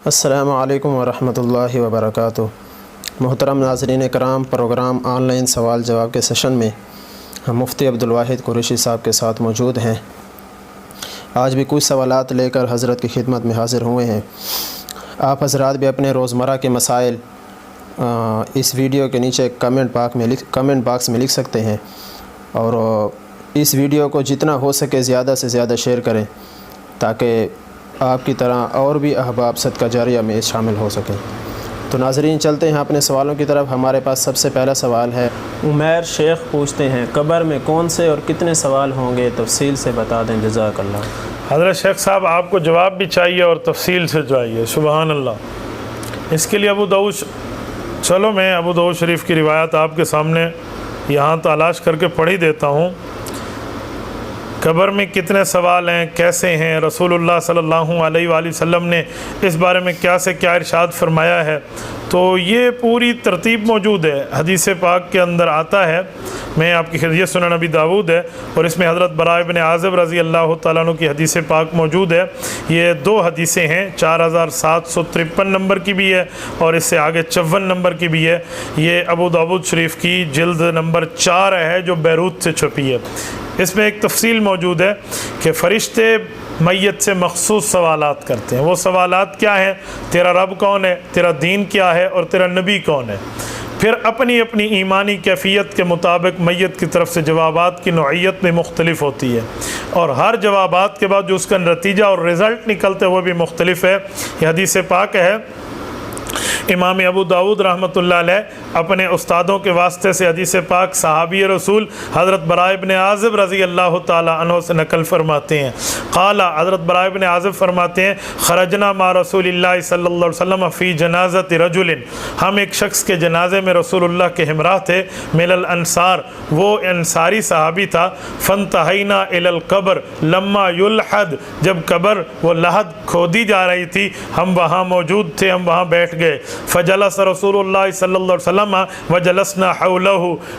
السلام علیکم ورحمۃ اللہ وبرکاتہ۔ محترم ناظرین کرام، پروگرام آن لائن سوال جواب کے سیشن میں ہم مفتی عبدالواحد قریشی صاحب کے ساتھ موجود ہیں۔ آج بھی کچھ سوالات لے کر حضرت کی خدمت میں حاضر ہوئے ہیں۔ آپ حضرات بھی اپنے روزمرہ کے مسائل اس ویڈیو کے نیچے کمنٹ باکس میں لکھ سکتے ہیں، اور اس ویڈیو کو جتنا ہو سکے زیادہ سے زیادہ شیئر کریں تاکہ آپ کی طرح اور بھی احباب صدقہ جاریہ میں شامل ہو سکیں۔ تو ناظرین، چلتے ہیں اپنے سوالوں کی طرف۔ ہمارے پاس سب سے پہلا سوال ہے، عمیر شیخ پوچھتے ہیں قبر میں کون سے اور کتنے سوال ہوں گے، تفصیل سے بتا دیں، جزاک اللہ۔ حضرت شیخ صاحب، آپ کو جواب بھی چاہیے اور تفصیل سے چاہیے، سبحان اللہ۔ اس کے لیے میں ابو داؤد شریف کی روایت آپ کے سامنے یہاں تلاش کر کے پڑھ ہی دیتا ہوں۔ قبر میں کتنے سوال ہیں، کیسے ہیں، رسول اللہ صلی اللہ علیہ وآلہ وسلم نے اس بارے میں کیا سے کیا ارشاد فرمایا ہے، تو یہ پوری ترتیب موجود ہے، حدیث پاک کے اندر آتا ہے۔ میں آپ کی خدمت سنن نبی داؤد ہے، اور اس میں حضرت براء بن عازب رضی اللہ تعالیٰ عنہ کی حدیث پاک موجود ہے۔ یہ دو حدیثیں ہیں، 4753 نمبر کی بھی ہے اور اس سے آگے 54 نمبر کی بھی ہے۔ یہ ابو داؤد شریف کی جلد نمبر 4 ہے جو بیروت سے چھپی ہے۔ اس میں ایک تفصیل موجود ہے کہ فرشتے میت سے مخصوص سوالات کرتے ہیں۔ وہ سوالات کیا ہیں؟ تیرا رب کون ہے، تیرا دین کیا ہے، اور تیرا نبی کون ہے۔ پھر اپنی اپنی ایمانی کیفیت کے مطابق میت کی طرف سے جوابات کی نوعیت میں مختلف ہوتی ہے، اور ہر جوابات کے بعد جو اس کا نتیجہ اور رزلٹ نکلتے وہ بھی مختلف ہے۔ یہ حدیث پاک ہے، امام ابو داؤد رحمۃ اللہ علیہ اپنے استادوں کے واسطے سے حدیث پاک صحابی رسول حضرت براء بن عازب رضی اللہ تعالی عنہ سے نقل فرماتے ہیں۔ قال، حضرت براء بن عازب فرماتے ہیں، خرجنا مع رسول اللہ صلی اللہ علیہ وسلم فی جنازۃ رجل، ہم ایک شخص کے جنازے میں رسول اللہ کے ہمراہ تھے، من الانصار، وہ انصاری صحابی تھا، فانتہینا الی القبر لما یلحد، جب قبر وہ لحد کھودی جا رہی تھی ہم وہاں موجود تھے، ہم وہاں بیٹھ گئے۔ فجلس رسول اللہ صلی اللہ علیہ وسلم وجلسنا حولہ،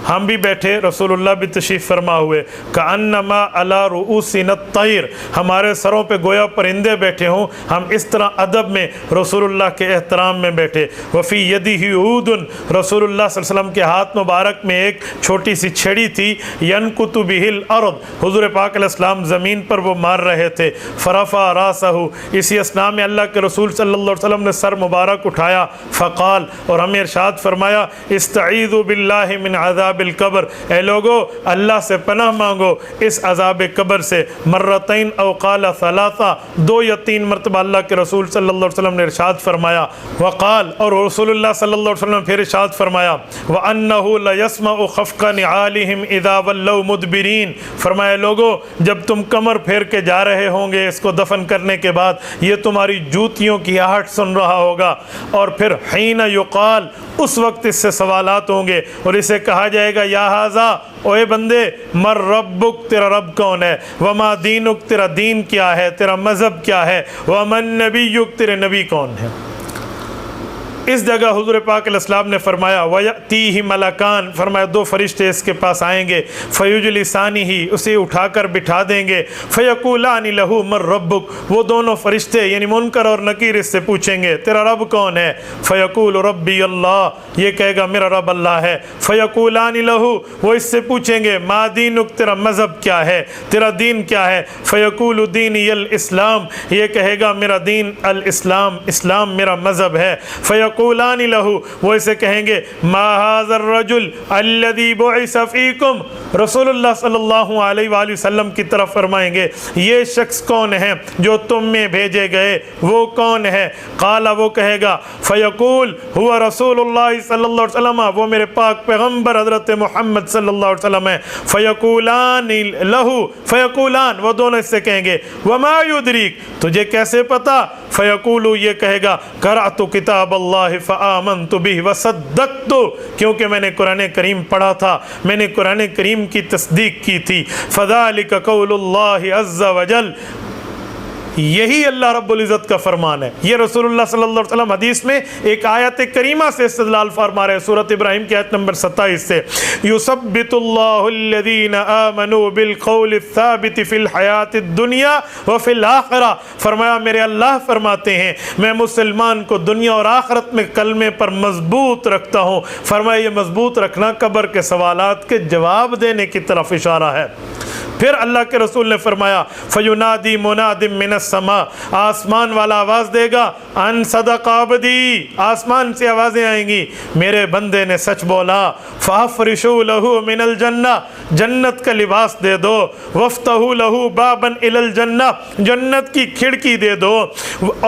ہم بھی بیٹھے، رسول اللہ بھی تشریف فرما ہوئے۔ کأنما علی رؤوسنا الطیر، ہمارے سروں پہ گویا پرندے بیٹھے ہوں، ہم اس طرح ادب میں رسول اللہ کے احترام میں بیٹھے۔ وفی یدہ عود، رسول اللہ صلی اللہ علیہ وسلم کے ہاتھ مبارک میں ایک چھوٹی سی چھڑی تھی، ینکت بہ الارض، حضور پاک علیہ السلام زمین پر وہ مار رہے تھے۔ فرفع راسہ، اسی اثناء میں اللہ کے رسول صلی اللہ علیہ وسلم نے سر مبارک اٹھایا، فقال، اور ہمیں ارشاد فرمایا، استعیذوا باللہ من عذاب القبر، اے لوگو اللہ سے پناہ مانگو اس عذاب قبر سے، مرتین او قال ثلاثہ، 2 یا 3 مرتبہ اللہ کے رسول صلی اللہ علیہ وسلم نے ارشاد فرمایا۔ وقال، اور رسول اللہ صلی اللہ علیہ وسلم پھر ارشاد فرمایا، وَأَنَّهُ لَيَسْمَعُ خَفْقَ نِعَالِهِمْ إِذَا وَلَّوْا مُدْبِرِينَ، فرمایا لوگو جب تم کمر پھیر کے جا رہے ہوں گے اس کو دفن کرنے کے بعد، یہ تمہاری جوتیوں کی آہٹ سن رہا ہوگا، اور پھر حین یقال، اس وقت اس سے سوالات ہوں گے اور اسے کہا جائے گا، یا ھذا، اوے بندے، مر ربک، تیرا رب کون ہے، وما دینک، تیرا دین کیا ہے، تیرا مذہب کیا ہے، ومن نبیک، تیرے نبی کون ہے۔ اس جگہ حضور پاک علیہ السلام نے فرمایا، وَيَأْتِيهِ مَلَكَانِ، فرمایا 2 فرشتے اس کے پاس آئیں گے، فَيُجْلِسَانِهِ، اسے اٹھا کر بٹھا دیں گے، فَيَقُولَانِ لَهُ مَن رَبُّكَ، وہ دونوں فرشتے یعنی منکر اور نکیر اس سے پوچھیں گے تیرا رب کون ہے، فَيَقُولُ رَبِّيَ اللَّهُ، یہ کہے گا میرا رب اللہ ہے، فَيَقُولَانِ لَهُ، وہ اس سے پوچھیں گے ما دینک، تیرا مذہب کیا ہے، تیرا دین کیا ہے، فَيَقُولُ دِينِيَ الْإِسْلَامُ، یہ کہے گا میرا دین الاسلام، اسلام میرا مذہب ہے، فیقولان لہو، وہ اسے کہیں گے ما ھذا الرجل الذی بعث فیکم، رسول اللہ صلی اللہ علیہ وآلہ وسلم کی طرف فرمائیں گے یہ شخص کون ہے جو تم میں بھیجے گئے، وہ کون ہے، قال، وہ کہے گا، فیقول ہوا رسول اللہ صلی اللہ علیہ وسلم، وہ میرے پاک پیغمبر حضرت محمد صلی اللہ علیہ وسلم ہے، فیقولان لہو، فیقولان، وہ دونوں اس سے کہیں گے، وما یدریک، تجھے کیسے پتا، فیقولو، یہ کہے گا، قرأت کتاب اللہ فآمنت بہ وصدقت، کیونکہ میں نے قرآن کریم پڑھا تھا، میں نے قرآن کریم کی تصدیق کی تھی، فذلک قول اللہ عز وجل، یہی اللہ رب العزت کا فرمان ہے۔ یہ رسول اللہ صلی اللہ علیہ وسلم حدیث میں ایک آیت کریمہ سے استدلال فرما رہے ہیں، سورۃ ابراہیم کی آیت نمبر 27 سے، یثبت اللہ الذین آمنوا بالقول الثابت فی الحیات الدنیا وفی الآخرہ، فرمایا میرے اللہ فرماتے ہیں میں مسلمان کو دنیا اور آخرت میں کلمے پر مضبوط رکھتا ہوں۔ فرمایا یہ مضبوط رکھنا قبر کے سوالات کے جواب دینے کی طرف اشارہ ہے۔ پھر اللہ کے رسول نے فرمایا فَيُنَادِي مُنَادٍ مِّنَ السَّمَاءِ، آسمان والا آواز دے گا، ان صدق عبدی، آسمان سے آوازیں آئیں گی میرے بندے نے سچ بولا، فَافْرِشُوا لَهُ مِنَ الْجَنَّةِ، جنت کا لباس دے دو، وَافْتَحُوا لَهُ بَابًا إِلَى الْجَنَّةِ، جنت کی کھڑکی دے دو،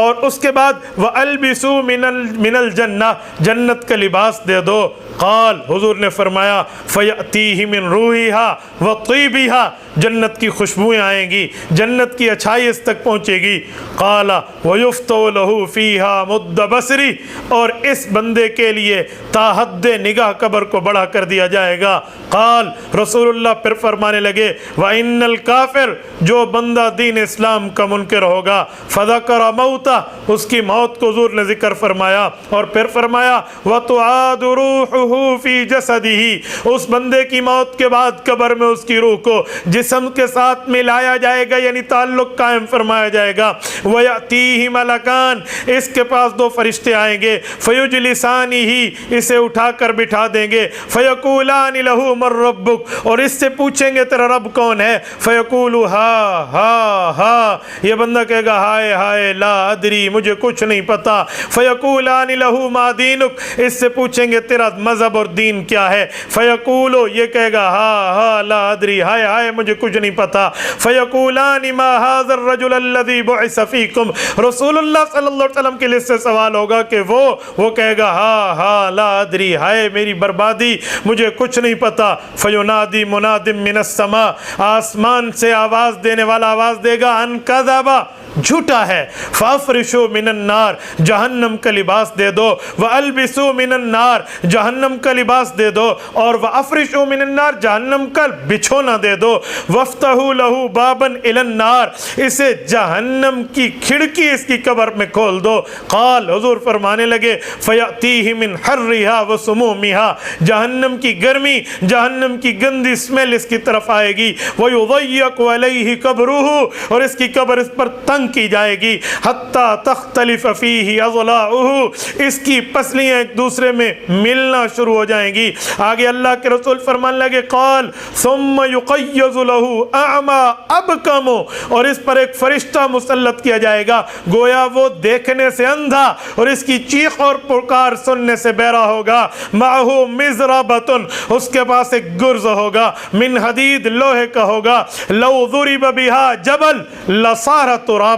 اور اس کے بعد وَأَلْبِسُوا مِنَ الْجَنَّةِ، جنت کا لباس دے دو۔ قال، حضور نے فرمایا فَيَأْتِيهِ مِن رُوحِهَا وَطِيبِهَا، جنت کی خوشبوئیں آئیں گی، جنت کی اچھائی اس تک پہنچے گی۔ قال وَيُفْتَوْ لَهُ فِيهَا مُدَّ بَصْرِ، اور اس بندے کے لیے تا حد نگاہ قبر کو بڑھا کر دیا جائے گا۔ قال، رسول اللہ پھر فرمانے لگے وَإِنَّ الْكَافِرَ، جو بندہ دین اسلام کا منکر ہوگا، فَذَكَرَ مَوْتَهُ، اس کی موت کو حضور نے ذکر فرمایا، اور پھر فرمایا وَتُعَادُ رُوحُهُ فِي جَسَدِهِ، اس بندے کی موت کے بعد قبر میں اس کی روح کو جسم کے ساتھ ملایا جائے گا، یعنی تعلق قائم فرمایا جائے گا۔ وَيَأْتِيهِ مَلَكَانِ، اس کے پاس دو فرشتے آئیں گے، فَيُجْلِسَانِهِ، اسے اٹھا کر بٹھا دیں گے، فَيَقُولَانِ لَهُ مَن رَبُّكَ، اور اس سے پوچھیں گے تیرا رب کون ہے، فَيَقُولُ ہا ہا ہا، یہ بندہ کہے گا ہائے ہائے لا ادری، مجھے کچھ نہیں پتا۔ فَيَقُولَانِ لَهُ مَا دِينُكَ، اس سے پوچھیں گے تیرا مذہب اور دین کیا ہے، فَيَقُولُ، یہ کہے گا ہا ہا لا ادری، ہائے ہائے مجھے کچھ نہیں پتا۔ فَيَقُولَانِ مَا هَذَا الرَّجُلُ الَّذِي بُعِثَ فِيكُمْ، رسول اللہ صلی اللہ علیہ وسلم کے لیے سے سوال ہوگا کہ وہ کہے گا ہا ہا لا ادری، ہائے میری بربادی، مجھے کچھ نہیں پتا۔ فَيُنَادِي مُنَادٍ مِّنَ السَّمَاءِ، آسمان سے آواز دینے والا آواز دے گا ان کذبا، جھوٹا ہے، فَافْرِشُوا مِنَ النَّارِ، جہنم کا لباس دے دو، وَأَلْبِسُوا مِنَ النَّارِ، جہنم کا لباس دے دو، اور وَأَفْرِشُوا مِنَ النَّارِ، جہنم کا بچھونا دے دو، وَافْتَحُوا لَهُ بَابًا إِلَى النَّارِ، اسے جہنم کی کھڑکی اس کی قبر میں کھول دو۔ قال، حضور فرمانے لگے فَيَأْتِيهِ مِنْ حَرِّهَا وَسُمُومِهَا، جہنم کی گرمی، جہنم کی گندی اسمیل اس کی طرف آئے گی، وَيُضَيَّقُ عَلَيْهِ قَبْرُهُ، اور اس کی قبر اس پر تنگ کی جائے گی، حَتَّى تَخْتَلِفَ فِيهِ أَضْلَاعُهُ، اس کی پسلیاں ایک دوسرے میں ملنا شروع ہو جائیں گی۔ آگے اللہ کے رسول فرمان لگے قال ثُمَّ يُقَيَّزُ لَهُ أَعْمَى أَبْكَمُ، اور اس پر ایک فرشتہ مسلط کیا جائے گا، گویا وہ دیکھنے سے اندھا اور اس کی چیخ اور پکار سننے سے بہرا ہوگا، مَعَهُ مِزْرَبَةٌ، اس کے پاس ایک گرز ہوگا، من حدید، لوہے کا ہوگا، لَوْ ضُرِبَ بِهَا جَبَلٌ لَصَارَ تُرَابًا،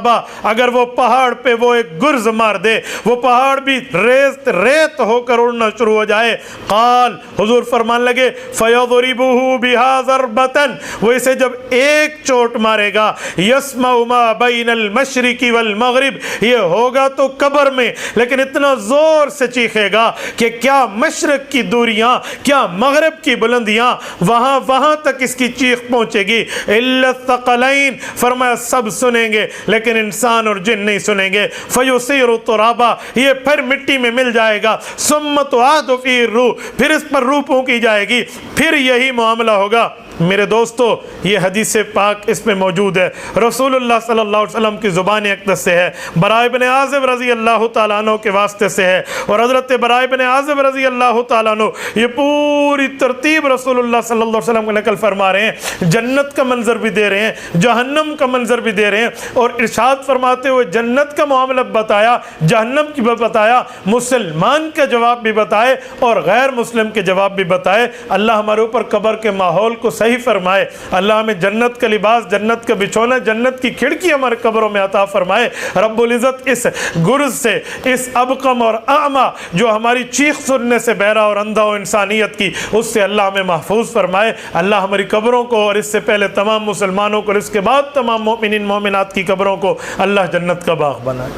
اگر وہ پہاڑ پہ وہ ایک گرز مار دے، وہ پہاڑ بھی ریت ہو کر اڑنا شروع ہو جائے۔ قال، حضور فرمان لگے فَيَضْرِبُهُ بِهَا ضَرْبَةً، وہ اسے جب ایک چوٹ مارے گا، يَسْمَعُ مَا بَيْنَ الْمَشْرِقِ وَالْمَغْرِبِ، یہ ہوگا تو قبر میں لیکن اتنا زور سے چیخے گا کہ کیا مشرق کی دوریاں، کیا مغرب کی بلندیاں، وہاں تک اس کی چیخ پہنچے گی۔ إِلَّا الثَّقَلَيْنِ، فرمایا سب سنیں گے لیکن انسان اور جن نہیں سنیں گے۔ فَيُصِيرُ تُرَابًا، یہ پھر مٹی میں مل جائے گا۔ ثُمَّ تُعَادُ فِيهِ الرُّوحُ، پھر اس پر روح پھونکی جائے گی، پھر یہی معاملہ ہوگا۔ میرے دوستو، یہ حدیث پاک اس میں موجود ہے، رسول اللہ صلی اللہ علیہ وسلم کی زبان اقدس سے ہے، براء بن عازب رضی اللہ تعالیٰ عنہ کے واسطے سے ہے، اور حضرت براء بن عازب رضی اللہ تعالیٰ عنہ یہ پوری ترتیب رسول اللہ صلی اللہ علیہ وسلم کو نقل فرما رہے ہیں، جنت کا منظر بھی دے رہے ہیں، جہنم کا منظر بھی دے رہے ہیں، اور ارشاد فرماتے ہوئے جنت کا معاملہ بتایا، جہنم کی بتایا، مسلمان کا جواب بھی بتائے اور غیر مسلم کے جواب بھی بتائے۔ اللہ ہمارے اوپر قبر کے ماحول کو صحیح فرمائے، اللہ ہمیں جنت کا لباس، جنت کا بچھونا، جنت کی کھڑکی ہمارے قبروں میں عطا فرمائے۔ رب العزت اس گرز سے، اس ابکم اور اعمى جو ہماری چیخ سننے سے بہرا اور اندھا ہو انسانیت کی، اس سے اللہ ہمیں محفوظ فرمائے۔ اللہ ہماری قبروں کو اور اس سے پہلے تمام مسلمانوں کو اور اس کے بعد تمام مومنین مومنات کی قبروں کو اللہ جنت کا باغ بنائے۔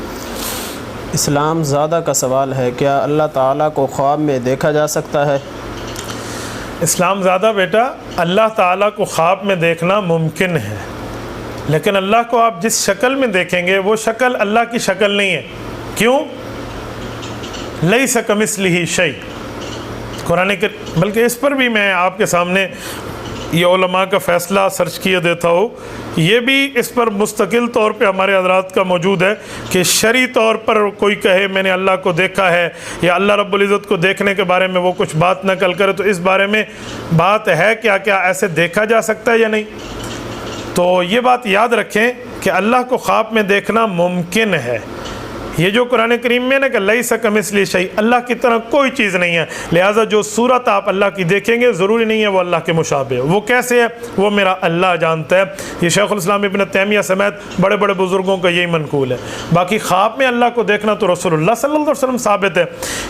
اسلام زادہ کا سوال ہے، کیا اللہ تعالیٰ کو خواب میں دیکھا جا سکتا ہے؟ اسلام زادہ بیٹا، اللہ تعالیٰ کو خواب میں دیکھنا ممکن ہے، لیکن اللہ کو آپ جس شکل میں دیکھیں گے وہ شکل اللہ کی شکل نہیں ہے. کیوں؟ لیس کمثلہ شیء. قرآن کے بلکہ اس پر بھی میں آپ کے سامنے یہ علماء کا فیصلہ سرچ کیے دیتا ہوں. یہ بھی اس پر مستقل طور پہ ہمارے حضرات کا موجود ہے کہ شرعی طور پر کوئی کہے میں نے اللہ کو دیکھا ہے یا اللہ رب العزت کو دیکھنے کے بارے میں وہ کچھ بات نقل کرے تو اس بارے میں بات ہے کیا ایسے دیکھا جا سکتا ہے یا نہیں. تو یہ بات یاد رکھیں کہ اللہ کو خواب میں دیکھنا ممکن ہے. یہ جو قرآن کریم میں نے کہ لیس کمثلہ شیء، اللہ کی طرح کوئی چیز نہیں ہے. لہٰذا جو صورت آپ اللہ کی دیکھیں گے ضروری نہیں ہے وہ اللہ کے مشابہ ہے. وہ کیسے ہے وہ میرا اللہ جانتا ہے. یہ شیخ الاسلام ابن تیمیہ سمیت بڑے بڑے بزرگوں کا یہی منقول ہے. باقی خواب میں اللہ کو دیکھنا تو رسول اللہ صلی اللہ علیہ وسلم ثابت ہے.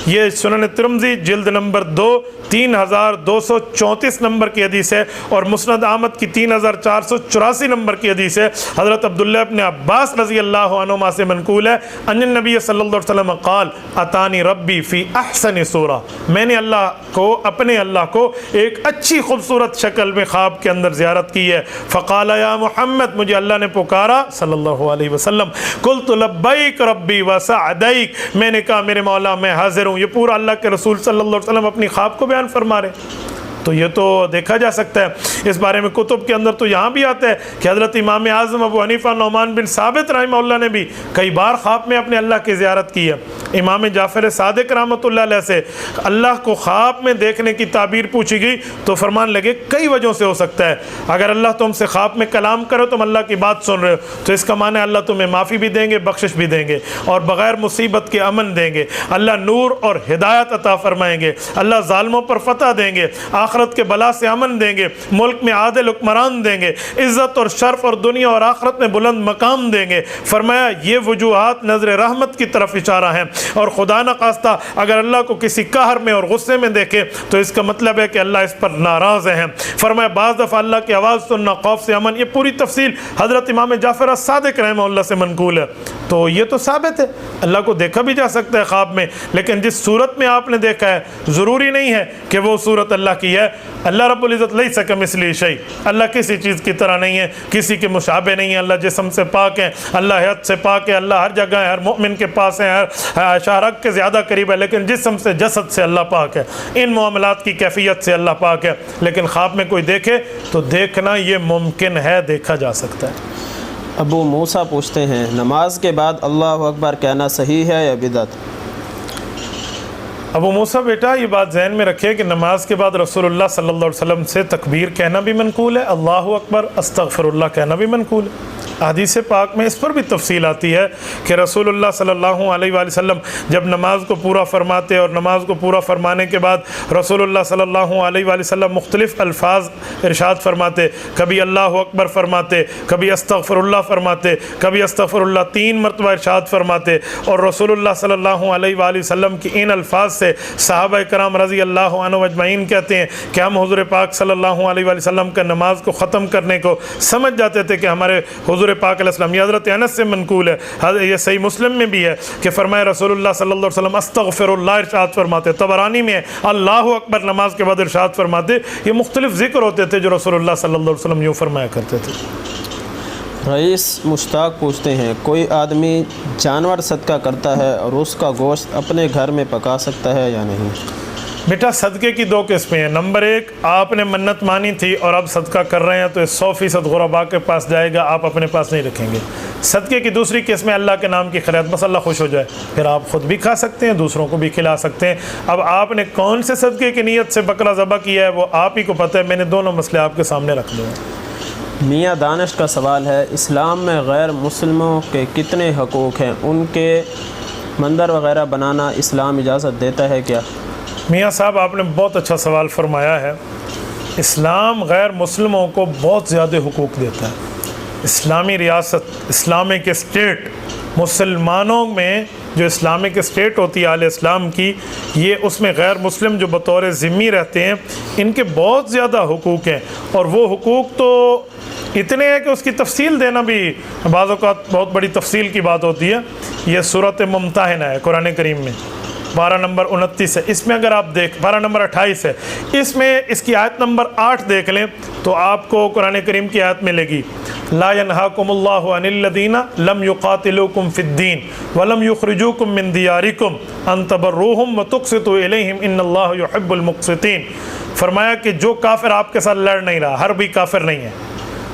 یہ سنن ترمذی جلد نمبر 2 3234 نمبر کی حدیث ہے اور مسند احمد کی 3484 نمبر کی حدیث ہے. حضرت عبداللہ ابن عباس رضی اللہ عنہما سے منقول ہے ان نبی صلی اللہ علیہ وسلم قال اتانی ربی فی احسن صورہ، میں نے اپنے اللہ کو ایک اچھی خوبصورت شکل میں خواب کے اندر زیارت کی ہے. فقال یا محمد، مجھے اللہ نے پکارا صلی اللہ علیہ وسلم. قلت لبیک ربی وسعدیک، میں نے کہا میرے مولا میں حاضر ہوں. یہ پورا اللہ کے رسول صلی اللہ علیہ وسلم اپنی خواب کو بیان فرما رہے. تو یہ تو دیکھا جا سکتا ہے. اس بارے میں کتب کے اندر تو یہاں بھی آتا ہے کہ حضرت امام اعظم ابو حنیفہ نعمان بن ثابت رحمہ اللہ نے بھی کئی بار خواب میں اپنے اللہ کی زیارت کی ہے. امام جعفر صادق رحمۃ اللہ علیہ سے اللہ کو خواب میں دیکھنے کی تعبیر پوچھی گئی تو فرمان لگے کئی وجہوں سے ہو سکتا ہے. اگر اللہ تم سے خواب میں کلام کرو، تم اللہ کی بات سن رہے ہو تو اس کا معنی اللہ تمہیں معافی بھی دیں گے، بخشش بھی دیں گے اور بغیر مصیبت کے امن دیں گے. اللہ نور اور ہدایت عطا فرمائیں گے. اللہ ظالموں پر فتح دیں گے، آخرت کے بلا سے امن دیں گے، ملک میں عادل حکمران دیں گے، عزت اور شرف اور دنیا اور آخرت میں بلند مقام دیں گے. فرمایا یہ وجوہات نظر رحمت کی طرف اشارہ ہیں اور خدا نخواستہ اگر اللہ کو کسی قہر میں اور غصے میں دیکھے تو اس کا مطلب ہے کہ اللہ اس پر ناراض ہیں. فرمایا بعض دفعہ اللہ کی آواز سننا خوف سے امن. یہ پوری تفصیل حضرت امام جعفر صادق رحمہ اللہ سے منقول ہے. تو یہ تو ثابت ہے اللہ کو دیکھا بھی جا سکتا ہے خواب میں، لیکن جس صورت میں آپ نے دیکھا ہے ضروری نہیں ہے کہ وہ صورت اللہ کی ہے. اللہ رب العزت لیس کمثلہ شیء، اللہ کسی چیز کی طرح نہیں ہے، کسی کے مشابہ نہیں ہے. اللہ جسم سے پاک ہے، اللہ حد سے پاک ہے، اللہ ہر جگہ ہے، ہر مومن کے پاس ہے، ہر شارک کے زیادہ قریب ہے، لیکن جسم سے جسد سے اللہ پاک ہے. ان معاملات کی کیفیت سے اللہ پاک ہے. لیکن خواب میں کوئی دیکھے تو دیکھنا یہ ممکن ہے، دیکھا جا سکتا ہے. ابو موسیٰ پوچھتے ہیں نماز کے بعد اللہ اکبر کہنا صحیح ہے یا بدعت؟ ابو موسیٰ بیٹا یہ بات ذہن میں رکھے کہ نماز کے بعد رسول اللہ صلی اللہ علیہ وسلم سے تکبیر کہنا بھی منقول ہے، اللہ اکبر استغفر اللہ کہنا بھی منقول ہے. حدیث پاک میں اس پر بھی تفصیل آتی ہے کہ رسول اللہ صلی اللہ علیہ وآلہ وسلم جب نماز کو پورا فرماتے اور نماز کو پورا فرمانے کے بعد رسول اللہ صلی اللہ علیہ وآلہ وسلم مختلف الفاظ ارشاد فرماتے. کبھی اللہ اکبر فرماتے، کبھی استغفر اللہ فرماتے، کبھی استغفر اللہ 3 مرتبہ ارشاد فرماتے. اور رسول اللہ صلی اللہ علیہ وآلہ وسلم کی ان الفاظ سے صحابہ کرام رضی اللہ عنہ اجمعین کہتے ہیں کہ ہم حضور پاک صلی اللہ علیہ وآلہ وسلم کا نماز کو ختم کرنے کو سمجھ جاتے تھے کہ ہمارے حضور پاک علیہ السلام. یہ حضرت انس سے منقول ہے، یہ صحیح مسلم میں بھی ہے کہ فرمایا رسول اللہ صلی اللہ علیہ وسلم استغفر اللہ ارشاد فرماتے. طبرانی میں اللہ اکبر نماز کے بعد ارشاد فرماتے. یہ مختلف ذکر ہوتے تھے جو رسول اللہ صلی اللہ علیہ وسلم یوں فرمایا کرتے تھے. رئیس مشتاق پوچھتے ہیں کوئی آدمی جانور صدقہ کرتا ہے اور اس کا گوشت اپنے گھر میں پکا سکتا ہے یا نہیں؟ بیٹا صدقے کی 2 قسمیں ہیں. نمبر 1 آپ نے منت مانی تھی اور اب صدقہ کر رہے ہیں تو 100% غرباء کے پاس جائے گا، آپ اپنے پاس نہیں رکھیں گے. صدقے کی دوسری قسم ہے اللہ کے نام کی خیرات، بس اللہ خوش ہو جائے، پھر آپ خود بھی کھا سکتے ہیں، دوسروں کو بھی کھلا سکتے ہیں. اب آپ نے کون سے صدقے کی نیت سے بکرا ذبح کیا ہے وہ آپ ہی کو پتہ ہے. میں نے دونوں مسئلے آپ کے سامنے رکھ دیا. میاں دانش کا سوال ہے اسلام میں غیر مسلموں کے کتنے حقوق ہیں؟ ان کے مندر وغیرہ بنانا اسلام اجازت دیتا ہے کیا؟ میاں صاحب آپ نے بہت اچھا سوال فرمایا ہے. اسلام غیر مسلموں کو بہت زیادہ حقوق دیتا ہے. اسلامی ریاست، اسلامک اسٹیٹ، مسلمانوں میں جو اسلامک اسٹیٹ ہوتی ہے اہل اسلام کی، یہ اس میں غیر مسلم جو بطور ذمہ رہتے ہیں ان کے بہت زیادہ حقوق ہیں. اور وہ حقوق تو اتنے ہیں کہ اس کی تفصیل دینا بھی بعض اوقات بہت بڑی تفصیل کی بات ہوتی ہے. یہ سورۃ ممتحنہ ہے قرآن کریم میں، 12 نمبر 29 ہے. اس میں اگر آپ 12 نمبر 28 ہے، اس میں اس کی آیت نمبر 8 دیکھ لیں تو آپ کو قرآن کریم کی آیت ملے گی لا ينهاكم الله عن الذين لم يقاتلوكم في الدين ولم يخرجوكم من دياركم ان تبروهم وتقسطوا اليهم ان الله يحب المقسطين. فرمایا کہ جو کافر آپ کے ساتھ لڑ نہیں رہا، حربی کافر نہیں ہے،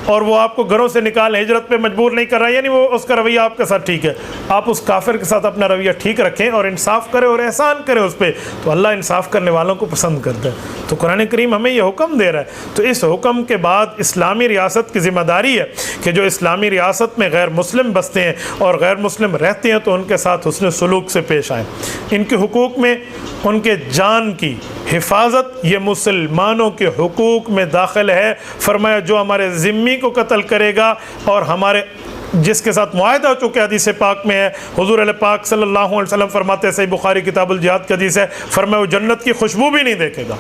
اور وہ آپ کو گھروں سے نکال ہجرت پہ مجبور نہیں کر رہا، یعنی وہ اس کا رویہ آپ کے ساتھ ٹھیک ہے، آپ اس کافر کے ساتھ اپنا رویہ ٹھیک رکھیں اور انصاف کریں اور احسان کریں اس پہ، تو اللہ انصاف کرنے والوں کو پسند کرتا ہے. تو قرآن کریم ہمیں یہ حکم دے رہا ہے. تو اس حکم کے بعد اسلامی ریاست کی ذمہ داری ہے کہ جو اسلامی ریاست میں غیر مسلم بستے ہیں اور غیر مسلم رہتے ہیں تو ان کے ساتھ حسن سلوک سے پیش آئیں. ان کے حقوق میں ان کے جان کی حفاظت یہ مسلمانوں کے حقوق میں داخل ہے. فرمایا جو ہمارے ذمی کو قتل کرے گا اور ہمارے جس کے ساتھ معاہدہ ہو چکے حدیث پاک میں ہے، حضور علیہ پاک صلی اللہ علیہ وسلم فرماتے ہیں، صحیح بخاری کتاب الجہاد کی حدیث ہے، فرمایا وہ جنت کی خوشبو بھی نہیں دیکھے گا.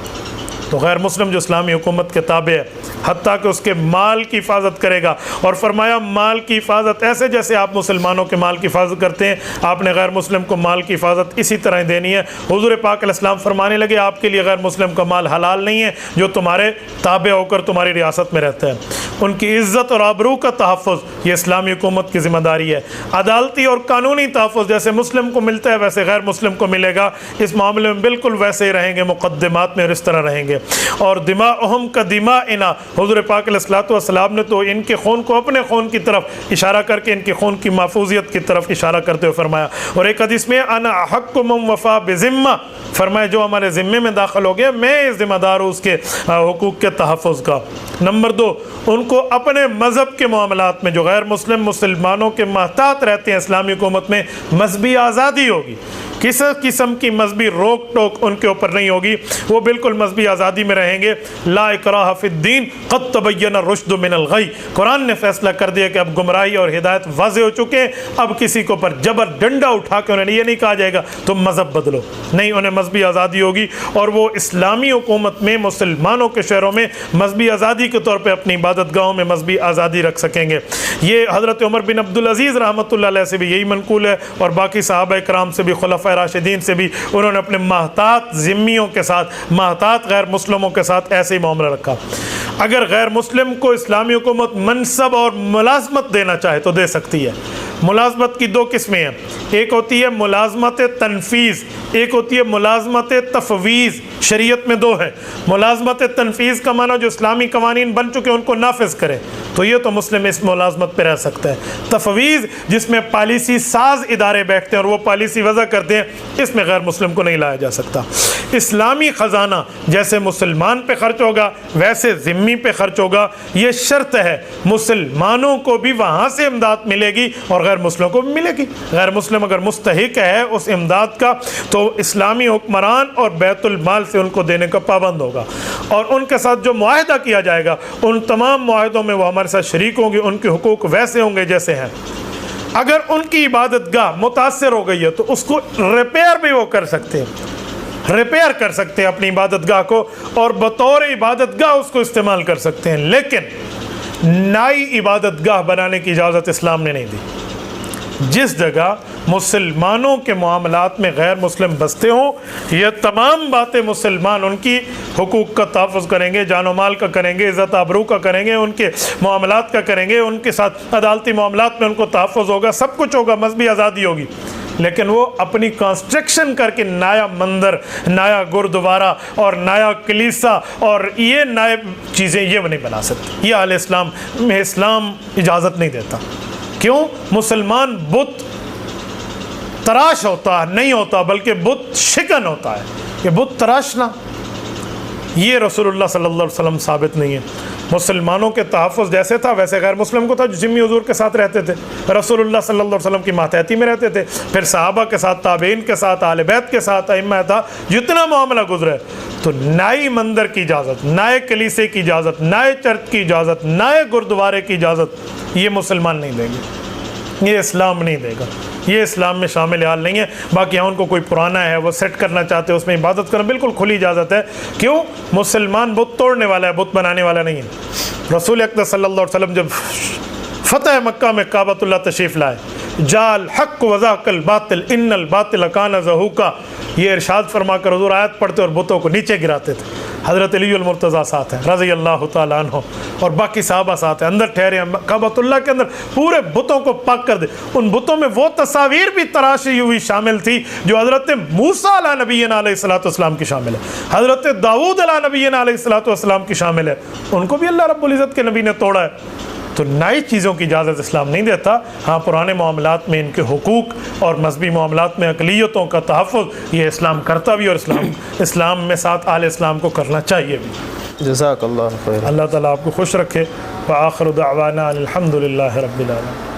تو غیر مسلم جو اسلامی حکومت کے تابع ہے، حتیٰ کہ اس کے مال کی حفاظت کرے گا. اور فرمایا مال کی حفاظت ایسے جیسے آپ مسلمانوں کے مال کی حفاظت کرتے ہیں، آپ نے غیر مسلم کو مال کی حفاظت اسی طرح دینی ہے. حضور پاک علیہ السلام فرمانے لگے آپ کے لیے غیر مسلم کا مال حلال نہیں ہے جو تمہارے تابع ہو کر تمہاری ریاست میں رہتا ہے. ان کی عزت اور آبرو کا تحفظ یہ اسلامی حکومت کی ذمہ داری ہے. عدالتی اور قانونی تحفظ جیسے مسلم کو ملتا ہے ویسے غیر مسلم کو ملے گا. اس معاملے میں بالکل ویسے ہی رہیں گے، مقدمات میں اور اس طرح رہیں گے. اور دماؤہم کا دماءنا، حضور پاک علیہ الصلوۃ والسلام نے تو ان کے خون کو اپنے خون کی طرف اشارہ کر کے ان کے خون کی محفوظیت کی طرف اشارہ کرتے ہوئے فرمایا. اور ایک حدیث میں انا احق من وفا بذمہ، فرمایا جو ہمارے ذمے میں داخل ہو گیا میں ذمہ دار ہوں اس کے حقوق کے تحفظ کا. نمبر 2، ان کو اپنے مذہب کے معاملات میں جو غیر مسلم مسلمانوں کے محتاط رہتے ہیں اسلامی حکومت میں مذہبی آزادی ہوگی. کسی قسم کی مذہبی روک ٹوک ان کے اوپر نہیں ہوگی، وہ بالکل مذہبی آزادی میں رہیں گے. لا اکراہ فی الدین قد تبین الرشد من الغی، قرآن نے فیصلہ کر دیا کہ اب گمراہی اور ہدایت واضح ہو چکے ہیں. اب کسی کو پر جبر ڈنڈا اٹھا کے انہیں یہ نہیں کہا جائے گا تم مذہب بدلو، نہیں، انہیں مذہبی آزادی ہوگی. اور وہ اسلامی حکومت میں مسلمانوں کے شہروں میں مذہبی آزادی کے طور پہ اپنی عبادت گاہوں میں مذہبی آزادی رکھ سکیں گے. یہ حضرت عمر بن عبدالعزیز رحمۃ اللہ علیہ سے بھی یہی منقول ہے، اور باقی صحابہ کرام سے بھی، خلفائے راشدین سے بھی، انہوں نے اپنے محتاط ذمیوں کے ساتھ، محتاط غیر مسلموں کے ساتھ ایسے ہی معاملہ رکھا. اگر غیر مسلم کو اسلامی حکومت منصب اور ملازمت دینا چاہے تو دے سکتی ہے. ملازمت کی 2 قسمیں ہیں، ایک ہوتی ہے ملازمت تنفیذ، ایک ہوتی ہے ملازمت تفویض. شریعت میں 2 ہے. ملازمت تنفیذ کا معنی جو اسلامی قوانین بن چکے ان کو نافذ کرے، تو یہ تو مسلم اس ملازمت پہ رہ سکتا ہے. تفویض جس میں پالیسی ساز ادارے بیٹھتے ہیں اور وہ پالیسی وضع کرتے ہیں، اس میں غیر مسلم کو نہیں لایا جا سکتا. اسلامی خزانہ جیسے مسلمان پہ خرچ ہوگا ویسے ذمی پہ خرچ ہوگا. یہ شرط ہے مسلمانوں کو بھی وہاں سے امداد ملے گی اور غیر مسلموں کو بھی ملے گی. غیر مسلم اگر مستحق ہے اس امداد کا تو اسلامی حکمران اور بیت المال سے ان کو دینے کا پابند ہوگا، اور ان کے ساتھ جو معاہدہ کیا جائے گا ان تمام معاہدوں میں وہ ہمارے ساتھ شریک ہوں گے. ان کے حقوق ویسے ہوں گے جیسے ہیں. اگر ان کی عبادت گاہ متاثر ہو گئی ہے تو اس کو ریپیئر بھی وہ کر سکتے ہیں، ریپیئر کر سکتے ہیں اپنی عبادت گاہ کو اور بطور عبادت گاہ اس کو استعمال کر سکتے ہیں. لیکن نئی عبادت گاہ بنانے کی اجازت اسلام نے نہیں دی. جس جگہ مسلمانوں کے معاملات میں غیر مسلم بستے ہوں یہ تمام باتیں مسلمان ان کی حقوق کا تحفظ کریں گے، جان و مال کا کریں گے، عزت آبرو کا کریں گے، ان کے معاملات کا کریں گے، ان کے ساتھ عدالتی معاملات میں ان کو تحفظ ہوگا، سب کچھ ہوگا، مذہبی آزادی ہوگی. لیکن وہ اپنی کنسٹرکشن کر کے نیا مندر، نیا گردوارہ اور نیا کلیسا اور یہ نئے چیزیں یہ نہیں بنا سکتے. یہ اہل اسلام میں اسلام اجازت نہیں دیتا. کیوں؟ مسلمان بت تراش ہوتا نہیں ہوتا بلکہ بت شکن ہوتا ہے. یہ بت تراشنا یہ رسول اللہ صلی اللہ علیہ وسلم ثابت نہیں ہے. مسلمانوں کے تحفظ جیسے تھا ویسے غیر مسلم کو تھا جو ذمی حضور کے ساتھ رہتے تھے، رسول اللہ صلی اللہ علیہ وسلم کی ماتحتی میں رہتے تھے، پھر صحابہ کے ساتھ، تابعین کے ساتھ، اہل بیت کے ساتھ، ائمہ تھا، جتنا معاملہ گزرے. تو نئے مندر کی اجازت، نئے کلیسے کی اجازت، نئے چرچ کی اجازت، نئے گردوارے کی اجازت یہ مسلمان نہیں دیں گے، یہ اسلام نہیں دے گا، یہ اسلام میں شامل حال نہیں ہے. باقی یہاں ان کو کوئی پرانا ہے وہ سیٹ کرنا چاہتے ہیں اس میں عبادت کرنا بالکل کھلی اجازت ہے. کیوں؟ مسلمان بت توڑنے والا ہے، بت بنانے والا نہیں ہے. رسول اکرم صلی اللہ علیہ وسلم جب فتح مکہ میں کعبۃ اللہ تشریف لائے جال حق وذاق الباطل ان الباطل کان زہوقا، یہ ارشاد فرما کر حضور آیت پڑھتے اور بتوں کو نیچے گراتے تھے۔ حضرت علی المرتضیٰ ساتھ ہیں رضی اللہ تعالیٰ عنہ، اور باقی صحابہ ساتھ ہیں، اندر ٹھہرے ہیں کعبۃ اللہ کے اندر، پورے بتوں کو پاک کر دے۔ ان بتوں میں وہ تصاویر بھی تراشی ہوئی شامل تھی جو حضرت موسیٰ علیہ نبینا علیہ الصلوۃ والسلام کی شامل ہے، حضرت داؤد علیہ نبینا علیہ الصلوۃ والسلام کی شامل ہے، ان کو بھی اللہ رب العزت کے نبی نے توڑا ہے۔ تو نئی چیزوں کی اجازت اسلام نہیں دیتا، ہاں پرانے معاملات میں ان کے حقوق اور مذہبی معاملات میں اقلیتوں کا تحفظ یہ اسلام کرتا بھی، اور اسلام میں ساتھ اہل اسلام کو کرنا چاہیے بھی۔ جزاک اللہ خیر۔ اللہ تعالیٰ آپ کو خوش رکھے۔ وآخر دعوانا الحمد للہ رب العالمین۔